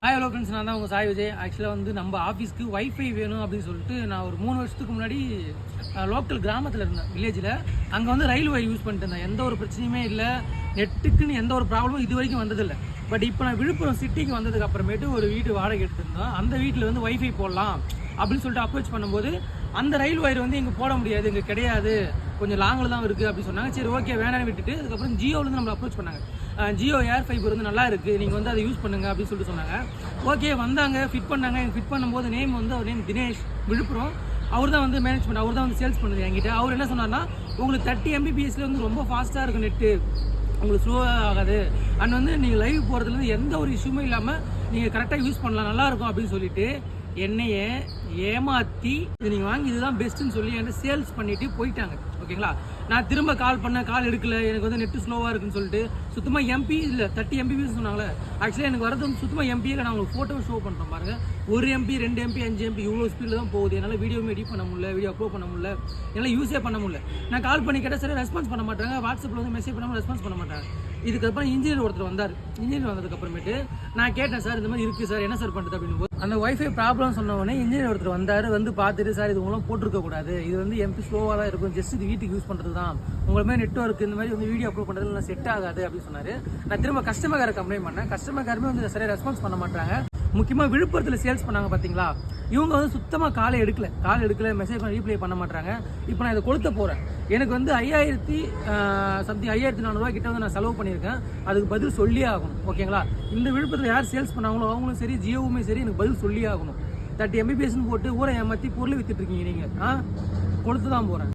Hi hello friends, நான் தான் உங்கள் சாய் விஜய். ஆக்சுவலாக வந்து நம்ம ஆஃபீஸ்க்கு வைஃபை வேணும் அப்படின்னு சொல்லிட்டு நான் ஒரு 3 வருஷத்துக்கு முன்னாடி லோக்கல் கிராமத்தில் இருந்தேன், வில்லேஜில். அங்கே வந்து ரயில்வே யூஸ் பண்ணிட்டு இருந்தேன். எந்த ஒரு பிரச்சனையுமே இல்லை, நெட்டுக்குன்னு எந்த ஒரு ப்ராப்ளமும் இது வரைக்கும் வந்ததில்லை. பட் இப்போ நான் விழுப்புரம் சிட்டிக்கு வந்ததுக்கு அப்புறமேட்டு ஒரு வீடு வாடகை எடுத்திருந்தோம். அந்த வீட்டில் வந்து வைஃபை போடலாம் அப்படின்னு சொல்லிட்டு அப்ரோச் பண்ணும்போது அந்த ரயில் ஒயர் வந்து இங்கே போட முடியாது, இங்கே கிடையாது, கொஞ்சம் லாங்கில் தான் இருக்குது அப்படின்னு சொன்னாங்க. சரி ஓகே வேணான்னு விட்டுட்டு அதுக்கப்புறம் ஜியோவிலேருந்து நம்மளை அப்ரோச் பண்ணாங்க. ஜியோ ஏர் ஃபைபர் வந்து நல்லா இருக்குது, நீங்கள் வந்து அதை யூஸ் பண்ணுங்கள் அப்படின்னு சொல்லிட்டு சொன்னாங்க. ஓகே வந்தாங்க, ஃபிட் பண்ணாங்க. எனக்கு ஃபிட் பண்ணும்போது நேம் வந்து அவர் நேம் தினேஷ், விழுப்புரம். அவர் தான் வந்து மேனேஜ்மெண்ட், அவர் தான் வந்து சேல்ஸ் பண்ணுது என்கிட்ட. அவர் என்ன சொன்னார்னா, உங்களுக்கு 30 Mbps வந்து ரொம்ப ஃபாஸ்ட்டாக இருக்கும் நெட்டு, உங்களுக்கு ஸ்லோவாக ஆகாது, அண்ட் வந்து நீங்கள் லைவ் போகிறதுலேருந்து எந்த ஒரு இஷ்யூமே இல்லாமல் நீங்கள் கரெக்டாக யூஸ் பண்ணலாம், நல்லாயிருக்கும் அப்படின்னு சொல்லிட்டு என்னையே ஏமாற்றி இது நீங்கள் வாங்கி இதுதான் பெஸ்ட்டுன்னு சொல்லி என்கிட்ட சேல்ஸ் பண்ணிவிட்டு போயிட்டாங்க. ஓகேங்களா, நான் திரும்ப கால் பண்ணேன், கால் எடுக்கல, எனக்கு வந்து நெட்டு ஸ்லோவாக இருக்குன்னு சொல்லிட்டு. சுத்தமாக எம்பி இல்லை, 30 Mbps சொன்னாங்களே. ஆக்சுவலாக எனக்கு வரது வந்து சுத்தமாக எம்பி இல்லை. நான் உங்களுக்கு ஃபோட்டோ ஷோ பண்ணுறேன் பாருங்கள். 1 MB 2 MB 5 MB இவ்வளோ ஸ்பீடில் தான் போகுது. என்னால் வீடியோவும் எடிட் பண்ண முடியல, வீடியோ அப்லோட் பண்ண முடியல, என்னால் யூஸே பண்ண முடியல. நான் கால் பண்ணி கேட்டால் சரி ரெஸ்பான்ஸ் பண்ண மாட்டாங்க, வாட்ஸ்அப்பில் வந்து மெசேஜ் பண்ணாமல் ரெஸ்பான்ஸ் பண்ண மாட்டாங்க. இதுக்கப்புறம் இன்ஜினியர் ஒருத்தர் வந்தார். இன்ஜினியர் வந்ததுக்கப்புறமேட்டு நான் கேட்டேன், சார் இந்த மாதிரி இருக்குது சார், என்ன சார் பண்ணுறது அப்படின்னு. அந்த ஒய்ஃபை ப்ராப்ளம் சொன்ன உடனே இன்ஜினியர் ஒருத்தர் வந்தார். வந்து பார்த்துட்டு, சார் இது உங்களாம் போட்டிருக்கக்கூடாது, இது வந்து எம்பி ஸ்லோவாக தான் இருக்கும், ஜஸ்ட் இது வீட்டுக்கு யூஸ் பண்ணுறது தான், உங்களை மாதிரி நெட்வொர்க் இந்த மாதிரி வந்து வீடியோ அப்லோட் பண்ணுறதுல செட் ஆகாது அப்படின்னு சொன்னார். நான் திரும்ப கஸ்டமர் கேரை கம்ப்ளைண்ட் பண்ணேன். கஸ்டமர் கேருமே வந்து சரியாக ரெஸ்பான்ஸ் பண்ண மாட்டாங்க. முக்கியமாக விழுப்புரத்தில் சேல்ஸ் பண்ணாங்க பார்த்தீங்களா, இவங்க வந்து சுத்தமாக கால் எடுக்கல, மெசேஜ் பண்ண ரீப்ளை பண்ண மாட்டாங்க. இப்போ நான் இதை கொளுத்த போகிறேன். எனக்கு வந்து 5400 கிட்ட வந்து நான் செலவு பண்ணியிருக்கேன், அதுக்கு பதில் சொல்லியே ஆகணும். ஓகேங்களா, இந்த விழுப்புரத்தில் யார் சேல்ஸ் பண்ணாங்களோ அவங்களும் சரி, ஜியோவுமே சரி, எனக்கு பதில் சொல்லியே ஆகணும். 30 Mbps போட்டு ஊரை ஏமாற்றி பொருள் வித்துட்டு இருக்கீங்க நீங்கள். கொளுத்து தான் போகிறேன்.